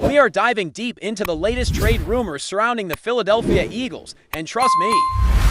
We are diving deep into the latest trade rumors surrounding the Philadelphia Eagles, and trust me,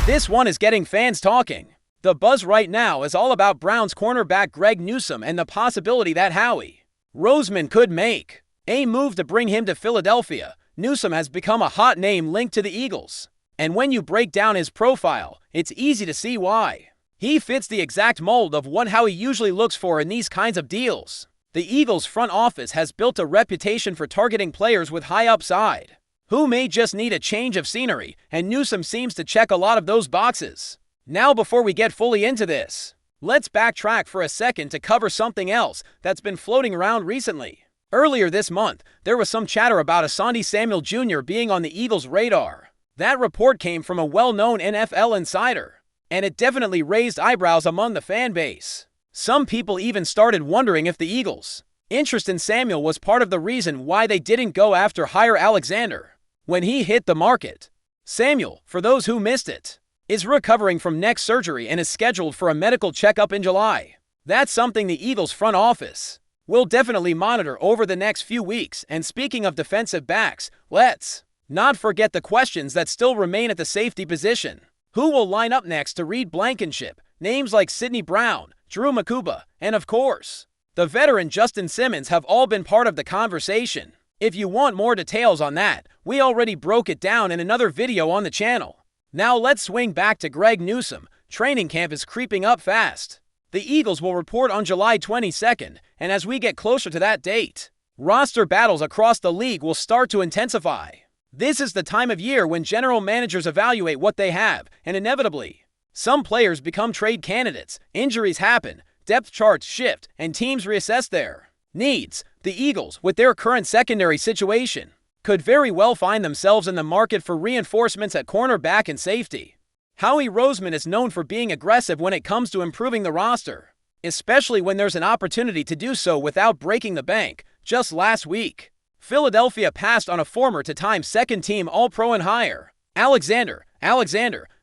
this one is getting fans talking. The buzz right now is all about Browns cornerback Greg Newsome and the possibility that Howie Roseman could make a move to bring him to Philadelphia. Newsome has become a hot name linked to the Eagles, and when you break down his profile, it's easy to see why. He fits the exact mold of what Howie usually looks for in these kinds of deals. The Eagles' front office has built a reputation for targeting players with high upside, who may just need a change of scenery, and Newsome seems to check a lot of those boxes. Now, before we get fully into this, let's backtrack for a second to cover something else that's been floating around recently. Earlier this month, there was some chatter about Asante Samuel Jr. being on the Eagles' radar. That report came from a well-known NFL insider, and it definitely raised eyebrows among the fan base. Some people even started wondering if the Eagles' interest in Samuel was part of the reason why they didn't go after Jaire Alexander when he hit the market. Samuel, for those who missed it, is recovering from neck surgery and is scheduled for a medical checkup in July. That's something the Eagles' front office will definitely monitor over the next few weeks. And speaking of defensive backs, let's not forget the questions that still remain at the safety position. Who will line up next to Reed Blankenship? Names like Sidney Brown, Drew Makuba, and of course, the veteran Justin Simmons have all been part of the conversation. If you want more details on that, we already broke it down in another video on the channel. Now let's swing back to Greg Newsome. Training camp is creeping up fast. The Eagles will report on July 22nd, and as we get closer to that date, roster battles across the league will start to intensify. This is the time of year when general managers evaluate what they have, and inevitably, some players become trade candidates, injuries happen, depth charts shift, and teams reassess their needs. The Eagles, with their current secondary situation, could very well find themselves in the market for reinforcements at cornerback and safety. Howie Roseman is known for being aggressive when it comes to improving the roster, especially when there's an opportunity to do so without breaking the bank. Just last week, Philadelphia passed on a former two-time second-team All-Pro and higher. Alexander,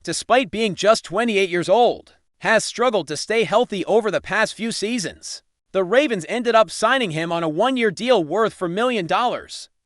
despite being just 28 years old, has struggled to stay healthy over the past few seasons. The Ravens ended up signing him on a one-year deal worth $4 million,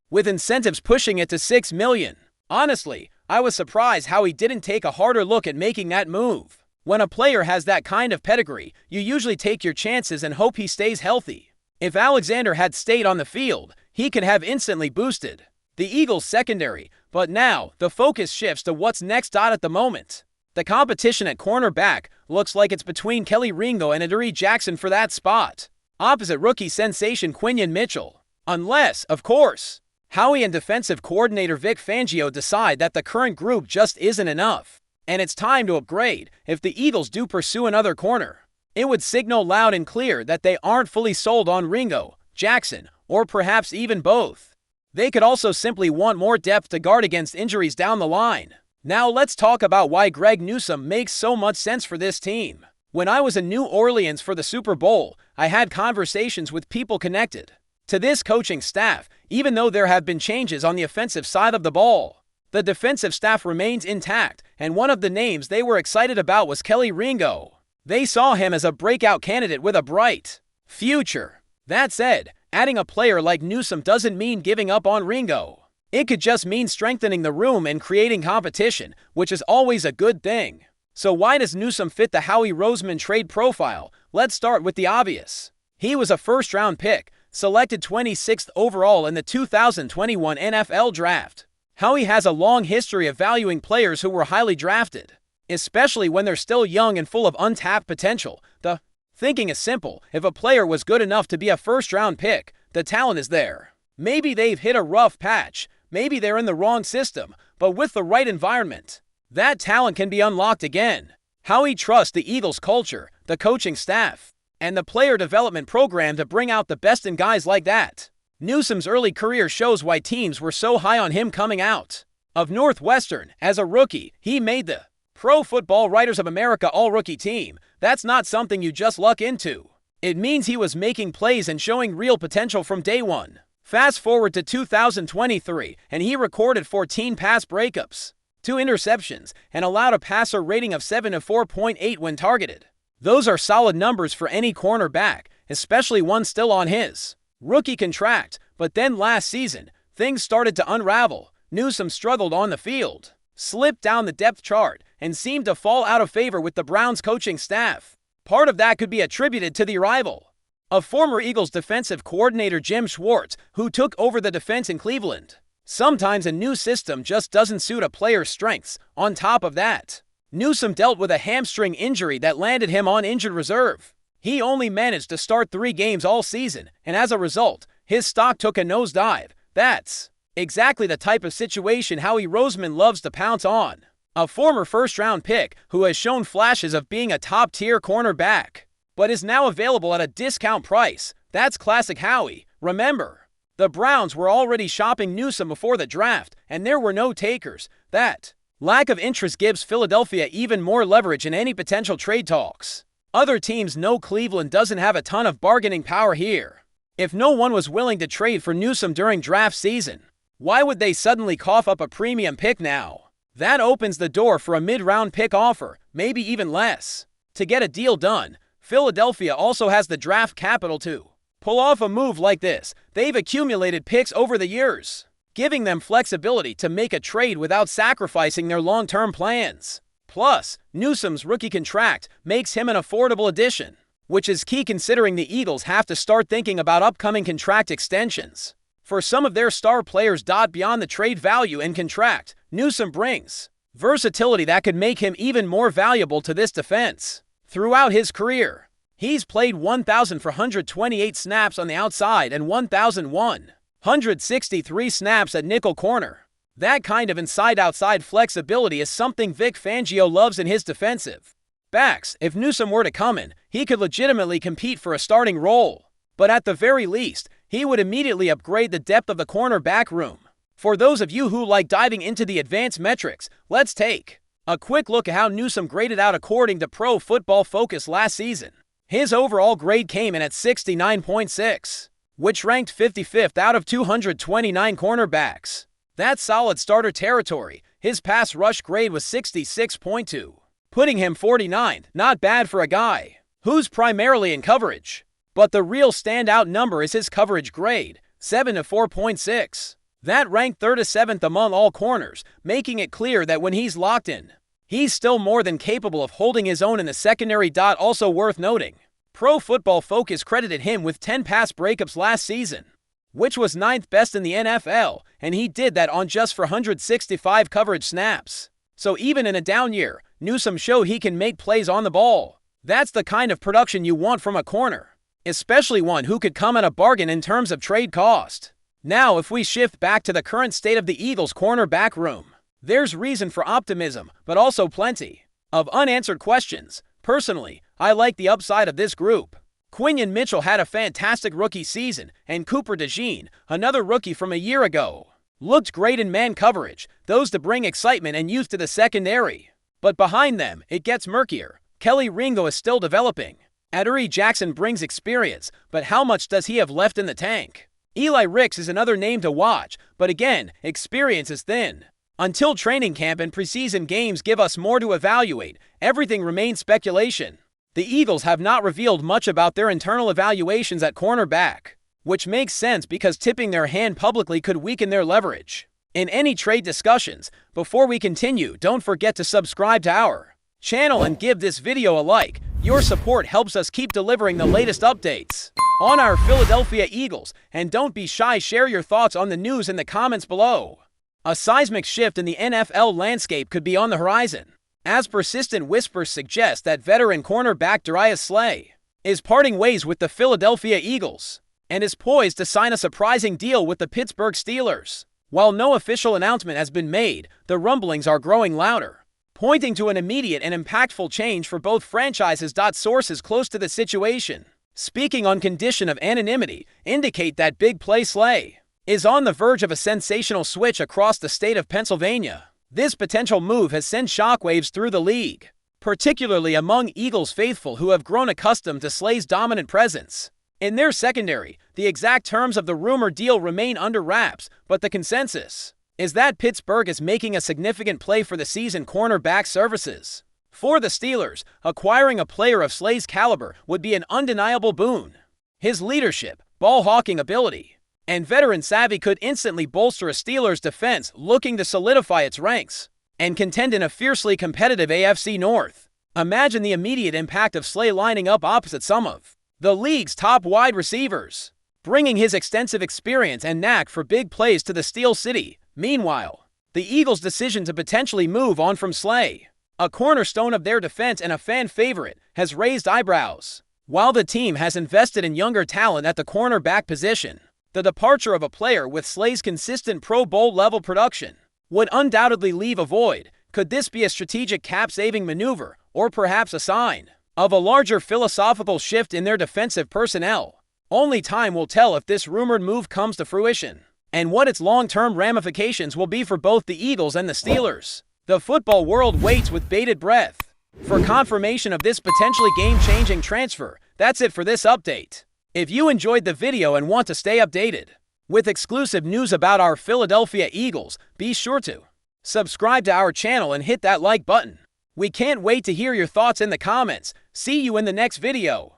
with incentives pushing it to $6 million. Honestly, I was surprised how he didn't take a harder look at making that move. When a player has that kind of pedigree, you usually take your chances and hope he stays healthy. If Alexander had stayed on the field, he could have instantly boosted the Eagles' secondary, but now the focus shifts to what's next. At the moment, the competition at cornerback looks like it's between Kelly Ringo and Adoree Jackson for that spot, opposite rookie sensation Quinyon Mitchell. Unless, of course, Howie and defensive coordinator Vic Fangio decide that the current group just isn't enough, and it's time to upgrade. If the Eagles do pursue another corner, it would signal loud and clear that they aren't fully sold on Ringo, Jackson, or perhaps even both. They could also simply want more depth to guard against injuries down the line. Now let's talk about why Greg Newsome makes so much sense for this team. When I was in New Orleans for the Super Bowl, I had conversations with people connected to this coaching staff. Even though there have been changes on the offensive side of the ball, the defensive staff remains intact, and one of the names they were excited about was Kelly Ringo. They saw him as a breakout candidate with a bright future. That said, adding a player like Newsome doesn't mean giving up on Ringo. It could just mean strengthening the room and creating competition, which is always a good thing. So why does Newsome fit the Howie Roseman trade profile? Let's start with the obvious. He was a first-round pick, selected 26th overall in the 2021 NFL Draft. Howie has a long history of valuing players who were highly drafted, especially when they're still young and full of untapped potential. The thinking is simple: if a player was good enough to be a first-round pick, the talent is there. Maybe they've hit a rough patch, maybe they're in the wrong system, but with the right environment, that talent can be unlocked again. Howie trusts the Eagles' culture, the coaching staff, and the player development program to bring out the best in guys like that. Newsome's early career shows why teams were so high on him. Coming out of Northwestern as a rookie, he made the Pro Football Writers of America All-Rookie team. That's not something you just luck into. It means he was making plays and showing real potential from day one. Fast forward to 2023, and he recorded 14 pass breakups, 2 interceptions, and allowed a passer rating of 7 to 4.8 when targeted. Those are solid numbers for any cornerback, especially one still on his rookie contract. But then last season, things started to unravel. Newsome struggled on the field, slipped down the depth chart, and seemed to fall out of favor with the Browns coaching staff. Part of that could be attributed to the arrival of former Eagles defensive coordinator Jim Schwartz, who took over the defense in Cleveland. Sometimes a new system just doesn't suit a player's strengths. On top of that, Newsome dealt with a hamstring injury that landed him on injured reserve. He only managed to start 3 games all season, and as a result, his stock took a nosedive. That's exactly the type of situation Howie Roseman loves to pounce on. A former first-round pick who has shown flashes of being a top-tier cornerback, but is now available at a discount price. That's classic Howie. Remember, the Browns were already shopping Newsome before the draft, and there were no takers. That lack of interest gives Philadelphia even more leverage in any potential trade talks. Other teams know Cleveland doesn't have a ton of bargaining power here. If no one was willing to trade for Newsome during draft season, why would they suddenly cough up a premium pick now? That opens the door for a mid-round pick offer, maybe even less. To get a deal done, Philadelphia also has the draft capital to pull off a move like this. They've accumulated picks over the years, giving them flexibility to make a trade without sacrificing their long-term plans. Plus, Newsome's rookie contract makes him an affordable addition, which is key considering the Eagles have to start thinking about upcoming contract extensions for some of their star players. Beyond the trade value and contract, Newsome brings versatility that could make him even more valuable to this defense. Throughout his career, he's played 1,428 snaps on the outside and 1,163 snaps at nickel corner. That kind of inside-outside flexibility is something Vic Fangio loves in his defensive backs. If Newsome were to come in, he could legitimately compete for a starting role. But at the very least, he would immediately upgrade the depth of the cornerback room. For those of you who like diving into the advanced metrics, let's take a quick look at how Newsome graded out according to Pro Football Focus last season. His overall grade came in at 69.6, which ranked 55th out of 229 cornerbacks. That's solid starter territory. His pass rush grade was 66.2, putting him 49th. Not bad for a guy who's primarily in coverage. But the real standout number is his coverage grade, 7 to 4.6. That ranked 3rd to 7th among all corners, making it clear that when he's locked in, he's still more than capable of holding his own in the secondary. Also worth noting, Pro Football Focus credited him with 10 pass breakups last season, which was 9th best in the NFL, and he did that on just 465 coverage snaps. So even in a down year, Newsome showed he can make plays on the ball. That's the kind of production you want from a corner, especially one who could come at a bargain in terms of trade cost. Now, if we shift back to the current state of the Eagles' cornerback room, there's reason for optimism, but also plenty of unanswered questions. Personally, I like the upside of this group. Quinyon Mitchell had a fantastic rookie season, and Cooper DeJean, another rookie from a year ago, looked great in man coverage, those to bring excitement and youth to the secondary. But behind them, it gets murkier. Kelly Ringo is still developing. Adoree Jackson brings experience, but how much does he have left in the tank? Eli Ricks is another name to watch, but again, experience is thin. Until training camp and preseason games give us more to evaluate, everything remains speculation. The Eagles have not revealed much about their internal evaluations at cornerback, which makes sense because tipping their hand publicly could weaken their leverage in any trade discussions. Before we continue, don't forget to subscribe to our channel and give this video a like. Your support helps us keep delivering the latest updates on our Philadelphia Eagles, and don't be shy, share your thoughts on the news in the comments below. A seismic shift in the NFL landscape could be on the horizon, as persistent whispers suggest that veteran cornerback DARIUS Slay is parting ways with the Philadelphia Eagles and is poised to sign a surprising deal with the Pittsburgh Steelers. While no official announcement has been made, the rumblings are growing louder, pointing to an immediate and impactful change for both franchises. Sources close to the situation, speaking on condition of anonymity, indicate that Big Play Slay is on the verge of a sensational switch across the state of Pennsylvania. This potential move has sent shockwaves through the league, particularly among Eagles faithful who have grown accustomed to Slay's dominant presence in their secondary. The exact terms of the rumored deal remain under wraps, but the consensus is that Pittsburgh is making a significant play for the season cornerback services. For the Steelers, acquiring a player of Slay's caliber would be an undeniable boon. His leadership, ball-hawking ability, and veteran savvy could instantly bolster a Steelers defense looking to solidify its ranks and contend in a fiercely competitive AFC North. Imagine the immediate impact of Slay lining up opposite some of the league's top wide receivers, bringing his extensive experience and knack for big plays to the Steel City. Meanwhile, the Eagles' decision to potentially move on from Slay, a cornerstone of their defense and a fan favorite, has raised eyebrows. While the team has invested in younger talent at the cornerback position, the departure of a player with Slay's consistent Pro Bowl-level production would undoubtedly leave a void. Could this be a strategic cap-saving maneuver, or perhaps a sign of a larger philosophical shift in their defensive personnel? Only time will tell if this rumored move comes to fruition, and what its long-term ramifications will be for both the Eagles and the Steelers. The football world waits with bated breath for confirmation of this potentially game-changing transfer. That's it for this update. If you enjoyed the video and want to stay updated with exclusive news about our Philadelphia Eagles, be sure to subscribe to our channel and hit that like button. We can't wait to hear your thoughts in the comments. See you in the next video.